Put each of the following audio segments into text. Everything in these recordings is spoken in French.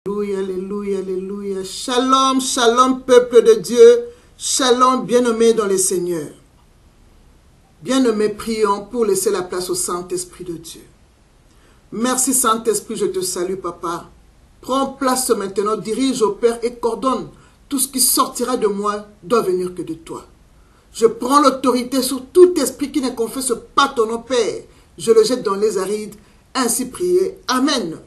Alléluia, alléluia, alléluia. Shalom, shalom, peuple de Dieu. Shalom, bien-aimés dans le Seigneur. Bien-aimés, prions pour laisser la place au Saint-Esprit de Dieu. Merci Saint-Esprit, je te salue, Papa. Prends place maintenant, dirige au Père et coordonne. Tout ce qui sortira de moi doit venir que de toi. Je prends l'autorité sur tout esprit qui ne confesse pas ton nom, Père. Je le jette dans les arides. Ainsi prié. Amen.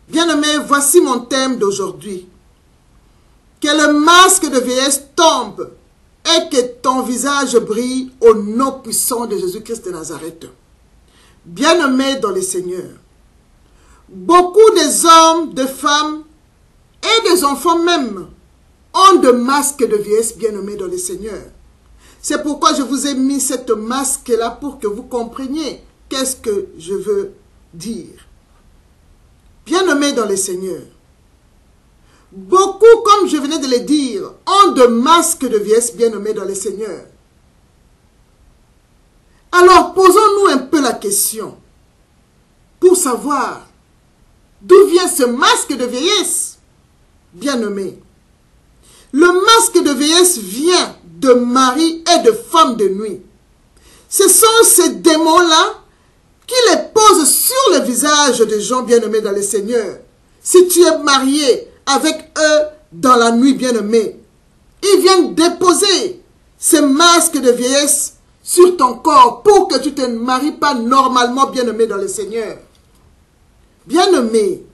Bien-aimés, voici mon thème d'aujourd'hui. Que le masque de vieillesse tombe et que ton visage brille au nom puissant de Jésus-Christ de Nazareth. Bien-aimés dans le Seigneur, beaucoup des hommes, des femmes et des enfants même ont de masques de vieillesse, bien-aimés dans le Seigneur. C'est pourquoi je vous ai mis cette masque-là pour que vous compreniez qu'est-ce que je veux dire. Bien-aimés dans le Seigneur, beaucoup, comme je venais de le dire, ont de masques de vieillesse, bien-aimés dans le Seigneur. Alors, posons-nous un peu la question pour savoir d'où vient ce masque de vieillesse, bien-aimés. Le masque de vieillesse vient de mari et de femme de nuit. Ce sont ces démons-là qui les pose sur le visage des gens bien-aimés dans le Seigneur. Si tu es marié avec eux dans la nuit, bien-aimé, ils viennent déposer ces masques de vieillesse sur ton corps pour que tu ne te maries pas normalement, bien-aimé dans le Seigneur. Bien-aimé,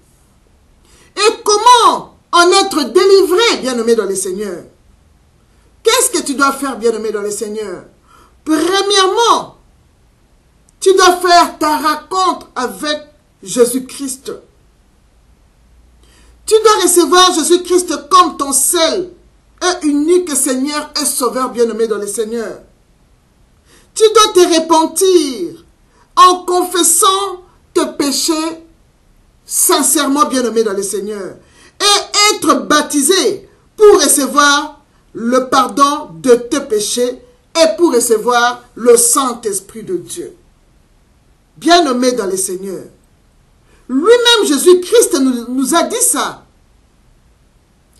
et comment en être délivré, bien-aimé dans le Seigneur? Qu'est-ce que tu dois faire, bien-aimé dans le Seigneur? Premièrement, tu dois faire ta rencontre avec Jésus-Christ. Tu dois recevoir Jésus-Christ comme ton seul et unique Seigneur et Sauveur, bien-aimé dans le Seigneur. Tu dois te repentir en confessant tes péchés sincèrement, bien-aimé dans le Seigneur, et être baptisé pour recevoir le pardon de tes péchés et pour recevoir le Saint-Esprit de Dieu. Bien-aimé dans le Seigneur. Lui-même, Jésus-Christ nous a dit ça.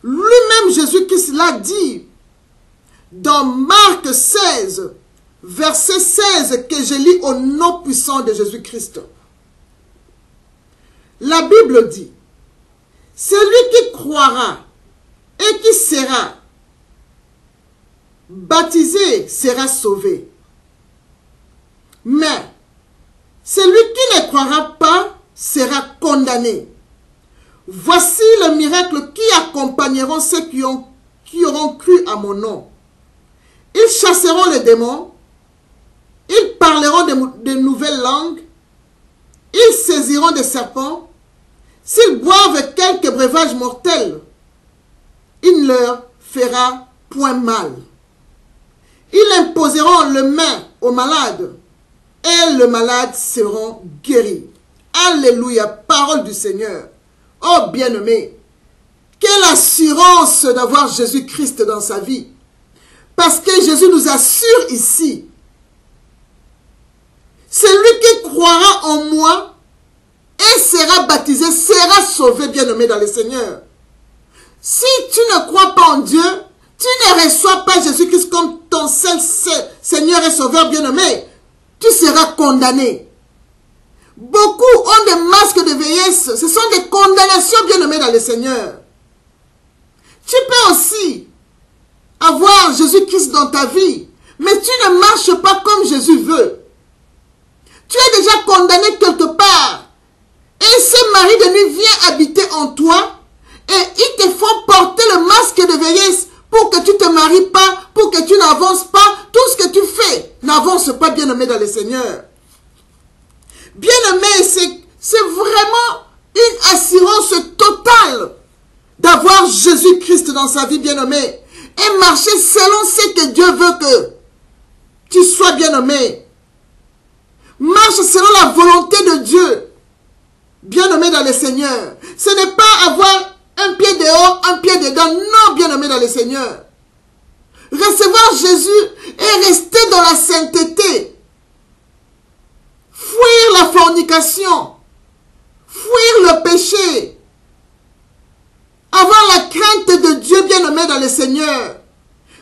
Lui-même, Jésus-Christ l'a dit dans Marc 16, verset 16, que je lis au nom puissant de Jésus-Christ. La Bible dit, « Celui qui croira et qui sera baptisé sera sauvé. Mais celui qui ne croira pas sera condamné. Voici le miracle qui accompagneront ceux qui auront cru à mon nom. Ils chasseront les démons, ils parleront de nouvelles langues, ils saisiront des serpents, s'ils boivent quelques breuvages mortels, il ne leur fera point mal. Ils imposeront les mains aux malades, et les malades seront guéris. Alléluia, parole du Seigneur. Oh bien-aimé, quelle assurance d'avoir Jésus-Christ dans sa vie. Parce que Jésus nous assure ici. Celui qui croira en moi et sera baptisé sera sauvé, bien-aimé dans le Seigneur. Si tu ne crois pas en Dieu, tu ne reçois pas Jésus-Christ comme ton seul Seigneur et Sauveur, bien-aimé, tu seras condamné. Beaucoup ont des masques de vieillesse. Ce sont des condamnations, bien-aimées dans le Seigneur. Tu peux aussi avoir Jésus-Christ dans ta vie, mais tu ne marches pas comme Jésus veut. Tu es déjà condamné quelque part. Et ce mari de nuit vient habiter en toi et ils te font porter le masque de vieillesse pour que tu ne te maries pas, pour que tu n'avances pas. Tout ce que tu fais n'avance pas, bien-aimé dans le Seigneur. Bien-aimé, c'est vraiment une assurance totale d'avoir Jésus-Christ dans sa vie, bien-aimé, et marcher selon ce que Dieu veut que tu sois, bien-aimé. Marche selon la volonté de Dieu, bien-aimé dans le Seigneur. Ce n'est pas avoir un pied dehors, un pied dedans. Non, bien-aimé dans le Seigneur. Recevoir Jésus et rester dans la sainteté. Fuir la fornication. Fuir le péché. bien-aimé dans le Seigneur,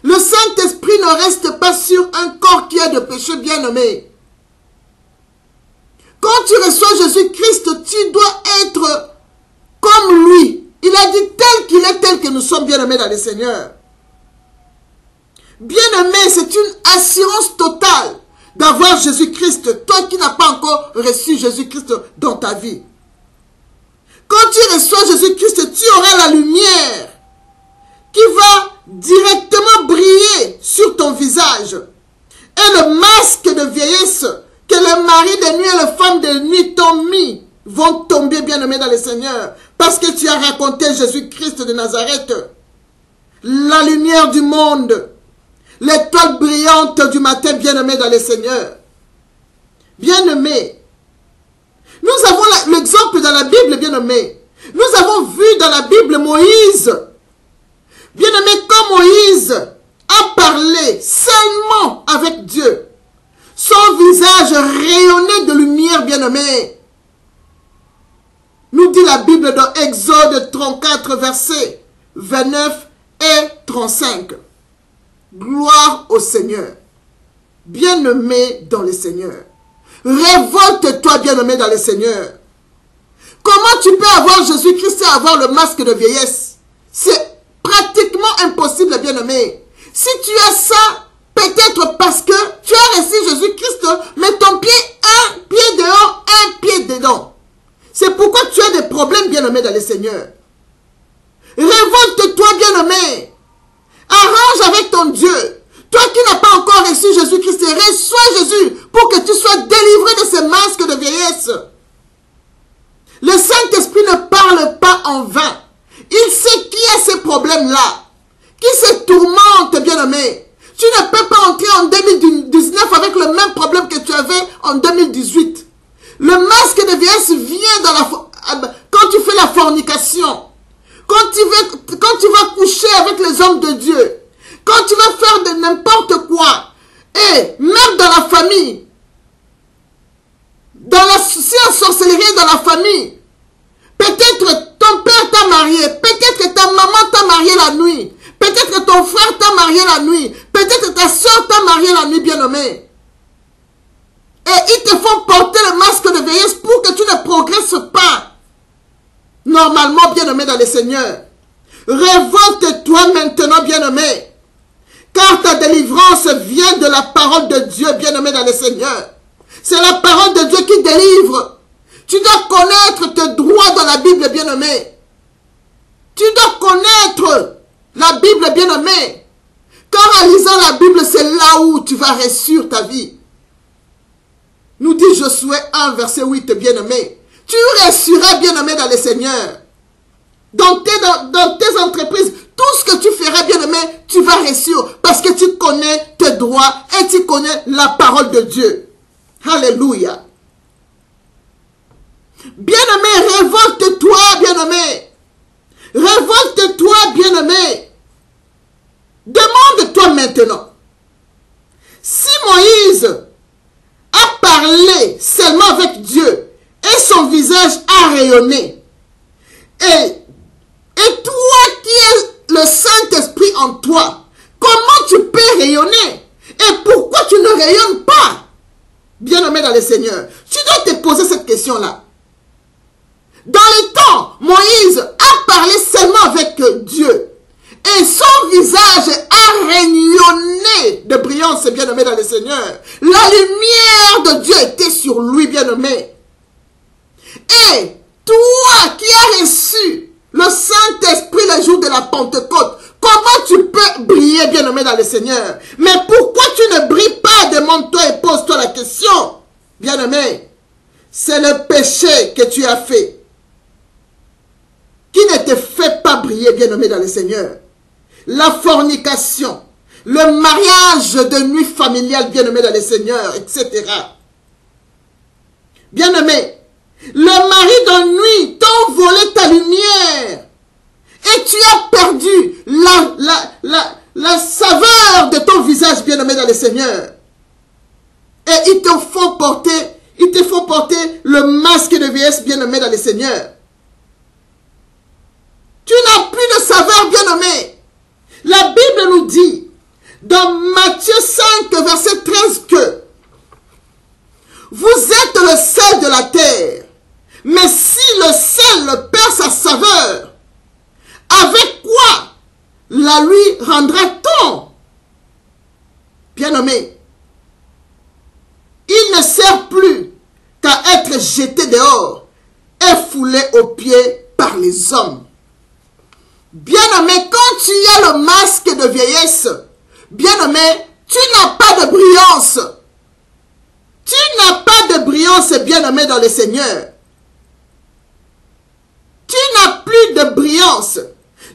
le Saint-Esprit ne reste pas sur un corps qui est de péché, bien-aimé. Quand tu reçois Jésus-Christ, tu dois être comme lui. Il a dit tel qu'il est, tel que nous sommes bien-aimés dans le Seigneur. Bien-aimé, c'est une assurance totale d'avoir Jésus-Christ, toi qui n'as pas encore reçu Jésus-Christ dans ta vie. Quand tu reçois Jésus-Christ, tu auras la lumière qui va directement briller sur ton visage. Et le masque de vieillesse que le mari de nuit et les femmes de nuit t'ont mis vont tomber, bien-aimés dans le Seigneur, parce que tu as raconté Jésus-Christ de Nazareth, la lumière du monde, l'étoile brillante du matin, bien-aimé dans le Seigneur. Bien-aimé, nous avons l'exemple dans la Bible, bien-aimé. Nous avons vu dans la Bible Moïse. Bien-aimé, quand Moïse a parlé seulement avec Dieu, son visage rayonnait de lumière, bien-aimé. Nous dit la Bible dans Exode 34, versets 29 et 35. Gloire au Seigneur. Bien-aimé dans le Seigneur. Révolte-toi, bien-aimé dans le Seigneur. Comment tu peux avoir Jésus-Christ et avoir le masque de vieillesse? C'est pratiquement impossible, bien-aimé. Si tu as ça, peut-être parce que tu as reçu Jésus-Christ, mais ton pied, un pied dehors, un pied dedans. C'est pourquoi tu as des problèmes, bien-aimé dans le Seigneur. Révolte-toi, bien-aimé. Arrange avec ton Dieu. Toi qui n'as pas encore reçu Jésus-Christ, reçois Jésus pour que tu sois délivré de ces masques de vieillesse. Le Saint-Esprit ne parle pas en vain. Il sait qui a ces problèmes-là, qui se tourmente, bien-aimé. Tu ne peux pas entrer en 2019 avec le même problème que tu avais en 2018. Le masque de vieillesse vient quand tu fais la fornication, quand tu vas coucher avec les hommes de Dieu, quand tu vas faire de n'importe quoi, et même dans la famille, si la sorcellerie est dans la famille, peut-être ton père t'a marié, peut-être que ta maman t'a marié la nuit, peut-être que ton frère t'a marié la nuit, peut-être que ta soeur t'a marié la nuit, bien-aimé. Et ils te font porter le masque de vieillesse pour que tu ne progresses pas. Normalement, bien-aimé dans le Seigneur. Révolte-toi maintenant, bien-aimé. Car ta délivrance vient de la parole de Dieu, bien-aimé dans le Seigneur. C'est la parole de Dieu qui délivre. Tu dois connaître tes droits dans la Bible, bien-aimé. Tu dois connaître la Bible, bien-aimé. Car en lisant la Bible, c'est là où tu vas réussir ta vie. Nous dit Josué 1, verset 8, bien-aimé. Tu réussiras, bien-aimé, dans le Seigneur. Dans tes entreprises, tout ce que tu feras, bien-aimé, tu vas réussir. Parce que tu connais tes droits et tu connais la parole de Dieu. Alléluia. Bien-aimé, révolte-toi, bien-aimé. Révolte-toi, bien-aimé. Demande-toi maintenant. Si Moïse a parlé seulement avec Dieu et son visage a rayonné, et toi qui es le Saint-Esprit en toi, comment tu peux rayonner? Et pourquoi tu ne rayonnes pas? Bien-aimé dans le Seigneur, tu dois te poser cette question-là. Dans le temps, Moïse a parlé seulement avec Dieu. Et son visage a rayonné de brillance, bien-aimé dans le Seigneur. La lumière de Dieu était sur lui, bien-aimé. Et toi qui as reçu le Saint-Esprit le jour de la Pentecôte, comment tu peux briller, bien-aimé dans le Seigneur? Mais pourquoi tu ne brilles pas? Demande-toi et pose-toi la question. Bien-aimé, c'est le péché que tu as fait qui ne te fait pas briller, bien-aimé dans le Seigneur. La fornication, le mariage de nuit familiale, bien-aimé dans le Seigneur, etc. Bien-aimé, le mari de nuit t'a volé ta lumière et tu as perdu la saveur de ton visage, bien-aimé dans le Seigneur. Et ils te font porter le masque de vieillesse, bien-aimé dans le Seigneur. Tu n'as plus de saveur, bien-aimé. la lui rendra-t-on? Bien-aimé, il ne sert plus qu'à être jeté dehors et foulé aux pieds par les hommes. Bien-aimé, quand tu as le masque de vieillesse, bien-aimé, tu n'as pas de brillance. Tu n'as pas de brillance, bien-aimé, dans le Seigneur. Tu n'as plus de brillance.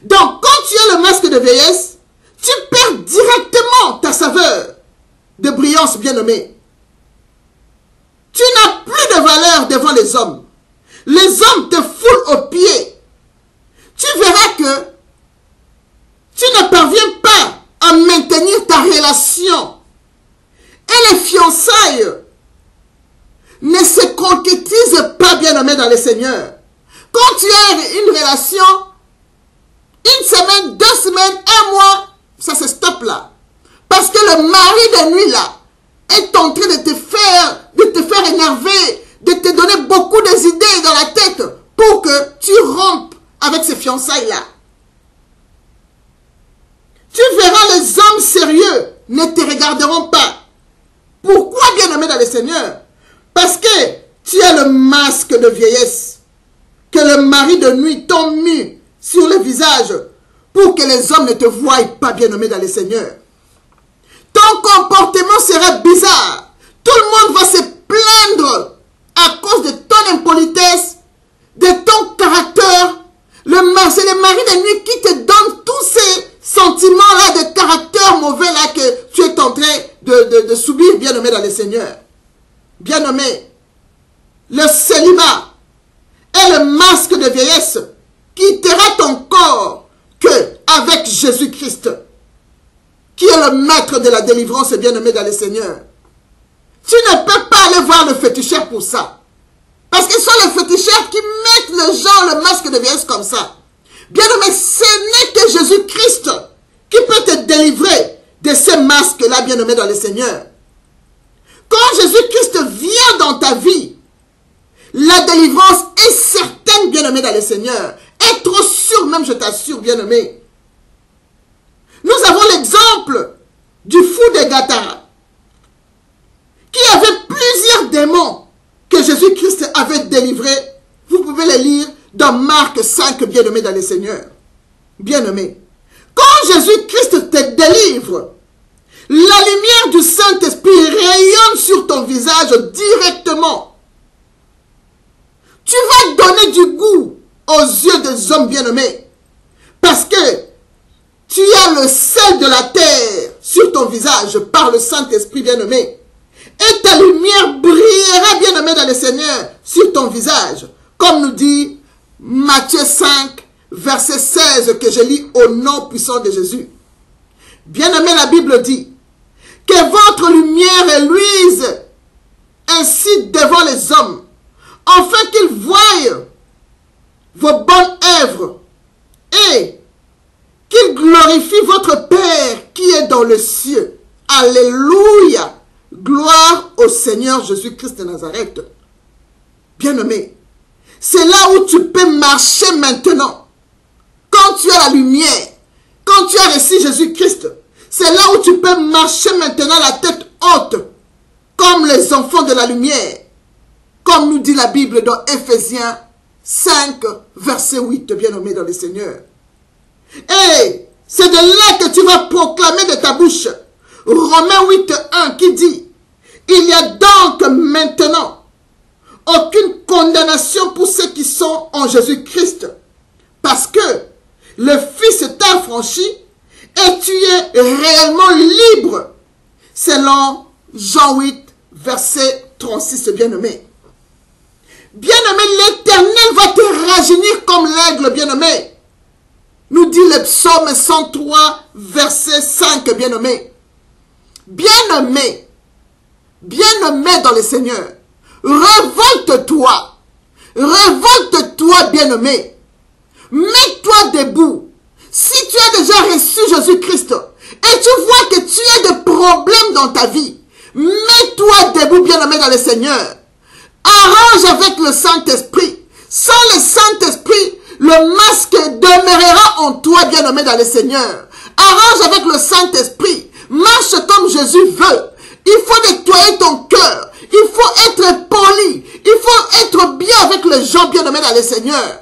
Donc, quand tu as le masque de vieillesse, tu perds directement ta saveur de brillance, bien-aimé. Tu n'as plus de valeur devant les hommes. Les hommes te foulent aux pieds. Tu verras que tu ne parviens pas à maintenir ta relation. Et les fiançailles ne se concrétisent pas, bien-aimé, dans le Seigneur. Quand tu as une relation, une semaine, 2 semaines, 1 mois, ça se stoppe là. Parce que le mari de nuit là est en train de te faire énerver, de te donner beaucoup d'idées dans la tête pour que tu rompes avec ces fiançailles là. Tu verras les hommes sérieux ne te regarderont pas. Pourquoi, bien-aimé dans le Seigneur? Parce que tu as le masque de vieillesse que le mari de nuit t'a mis sur le visage pour que les hommes ne te voient pas, bien-aimé dans le Seigneur. Ton comportement sera bizarre. Tout le monde va se plaindre à cause de ton impolitesse, de ton caractère. C'est le mari de nuit qui te donne tous ces sentiments-là de caractère mauvais-là que tu es en train de subir, bien-aimé dans le Seigneur. Bien-aimé, le célibat est le masque de vieillesse qui quittera ton corps que avec Jésus-Christ, qui est le maître de la délivrance, bien-aimé dans le Seigneur. Tu ne peux pas aller voir le féticheur pour ça. Parce que ce sont les féticheurs qui mettent les gens le masque de vieillesse comme ça. Bien-aimé, ce n'est que Jésus-Christ qui peut te délivrer de ces masques-là, bien-aimé dans le Seigneur. Quand Jésus-Christ vient dans ta vie, la délivrance est certaine, bien-aimé dans le Seigneur. Est trop sûr, même je t'assure, bien-aimé. Nous avons l'exemple du fou de Gadara, qui avait plusieurs démons que Jésus-Christ avait délivrés. Vous pouvez les lire dans Marc 5, bien-aimé dans le Seigneur. Bien-aimé, quand Jésus-Christ te délivre, la lumière du Saint-Esprit rayonne sur ton visage directement. Tu vas donner du goût aux yeux des hommes bien-aimés. Parce que tu as le sel de la terre sur ton visage par le Saint-Esprit bien-aimé. Et ta lumière brillera, bien-aimé dans le Seigneur, sur ton visage. Comme nous dit Matthieu 5, verset 16, que je lis au nom puissant de Jésus. Bien-aimé, la Bible dit que votre lumière luise ainsi devant les hommes, afin qu'ils voient vos bonnes œuvres et qu'ils glorifient votre Père qui est dans le cieux. Alléluia! Gloire au Seigneur Jésus-Christ de Nazareth. Bien-aimé, c'est là où tu peux marcher maintenant. Quand tu as la lumière, quand tu as reçu Jésus-Christ, c'est là où tu peux marcher maintenant la tête haute, comme les enfants de la lumière, comme nous dit la Bible dans Éphésiens 5, verset 8, bien-aimé dans le Seigneur. Et c'est de là que tu vas proclamer de ta bouche Romains 8, 1 qui dit: il n'y a donc maintenant aucune condamnation pour ceux qui sont en Jésus-Christ, parce que le Fils t'a affranchi et tu es réellement libre, selon Jean 8, verset 36, bien-aimé. Bien-aimé, l'Éternel va te rajeunir comme l'aigle, bien-aimé. Nous dit le psaume 103, verset 5, bien-aimé. Bien-aimé, bien-aimé dans le Seigneur, révolte-toi, bien-aimé. Mets-toi debout. Si tu as déjà reçu Jésus-Christ et tu vois que tu as des problèmes dans ta vie, mets-toi debout, bien-aimé dans le Seigneur. Arrange avec le Saint-Esprit. Sans le Saint-Esprit, le masque demeurera en ton toi, bien-aimé dans le Seigneur. Arrange avec le Saint-Esprit. Marche comme Jésus veut. Il faut nettoyer ton cœur. Il faut être poli. Il faut être bien avec les gens, bien-aimés dans le Seigneur.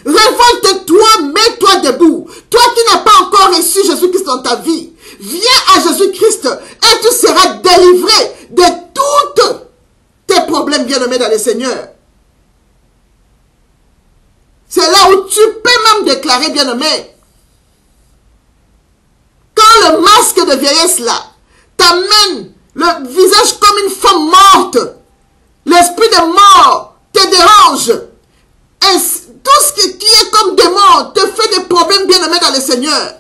Révolte-toi, mets-toi debout. Toi qui n'as pas encore reçu Jésus-Christ dans ta vie, viens à Jésus-Christ et tu seras délivré de tous tes problèmes, bien-aimés dans le Seigneur. C'est là où tu peux même déclarer, bien-aimé, quand le masque de vieillesse là t'amène le visage comme une femme morte, l'esprit de mort te dérange, et tout ce qui est comme démon te fait des problèmes, bien-aimés dans le Seigneur.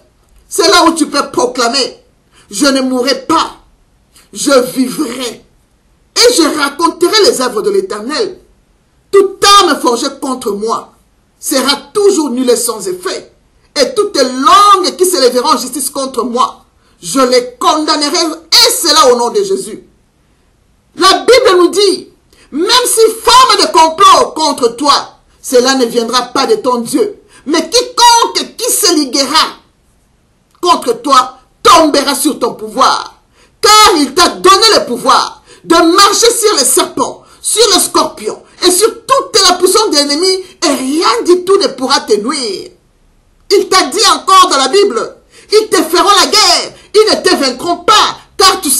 C'est là où tu peux proclamer, je ne mourrai pas, je vivrai, et je raconterai les œuvres de l'Éternel. Toute arme forgée contre moi sera toujours nulle et sans effet, et toutes les langues qui se lèveront en justice contre moi, je les condamnerai, et cela au nom de Jésus. La Bible nous dit, même si forme de complot contre toi, cela ne viendra pas de ton Dieu. Mais quiconque qui se liguera contre toi tombera sur ton pouvoir. Car il t'a donné le pouvoir de marcher sur les serpents, sur les scorpions et sur toute la puissance de l'ennemi, et rien du tout ne pourra te nuire. Il t'a dit encore dans la Bible, ils te feront la guerre, ils ne te vaincront pas, car il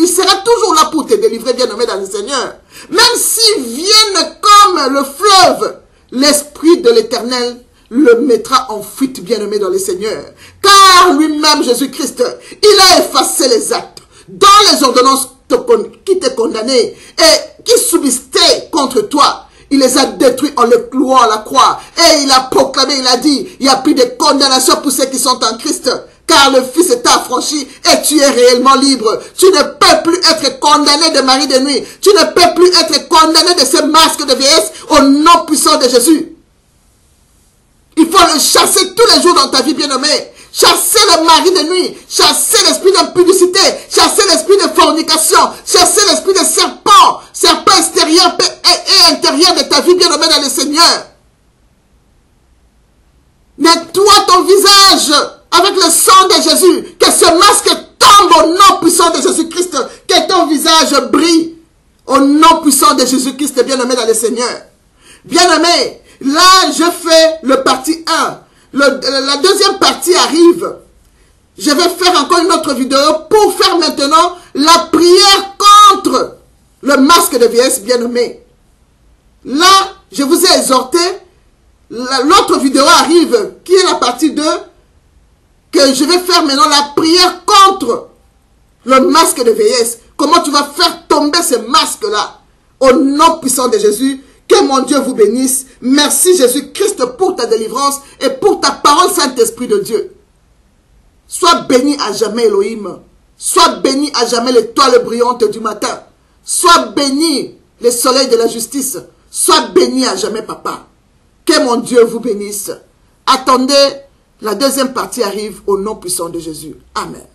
sera toujours là pour te délivrer, bien-aimé dans le Seigneur. Même s'ils viennent comme le fleuve, l'Esprit de l'Éternel le mettra en fuite, bien-aimé dans le Seigneur. Car lui-même, Jésus-Christ, il a effacé les actes dans les ordonnances qui te condamnaient et qui subsistaient contre toi. Il les a détruits en les clouant à la croix. Et il a proclamé, il a dit, il n'y a plus de condamnation pour ceux qui sont en Christ. Car le Fils t'a affranchi et tu es réellement libre. Tu ne peux plus être condamné de mari de nuit. Tu ne peux plus être condamné de ce masque de vieillesse au nom puissant de Jésus. Il faut le chasser tous les jours dans ta vie, bien-aimé. Chasser le mari de nuit, chasser l'esprit d'impudicité, chasser l'esprit de fornication, chasser l'esprit de serpent extérieur et intérieur de ta vie, bien-aimé dans le Seigneur. Nettoie ton visage avec le sang de Jésus, que ce masque tombe au nom puissant de Jésus-Christ, que ton visage brille au nom puissant de Jésus-Christ, bien-aimé dans le Seigneur. Bien-aimé, là je fais le partie 1. La deuxième partie arrive. Je vais faire encore une autre vidéo pour faire maintenant la prière contre le masque de vieillesse, bien-aimé. Là, je vous ai exhorté. L'autre vidéo arrive, qui est la partie 2, que je vais faire maintenant la prière contre le masque de vieillesse. Comment tu vas faire tomber ce masque-là au nom puissant de Jésus. Que mon Dieu vous bénisse. Merci Jésus-Christ pour ta délivrance et pour ta parole, Saint-Esprit de Dieu. Sois béni à jamais, Elohim. Sois béni à jamais, l'étoile brillante du matin. Sois béni, le soleil de la justice. Sois béni à jamais, Papa. Que mon Dieu vous bénisse. Attendez, la deuxième partie arrive au nom puissant de Jésus. Amen.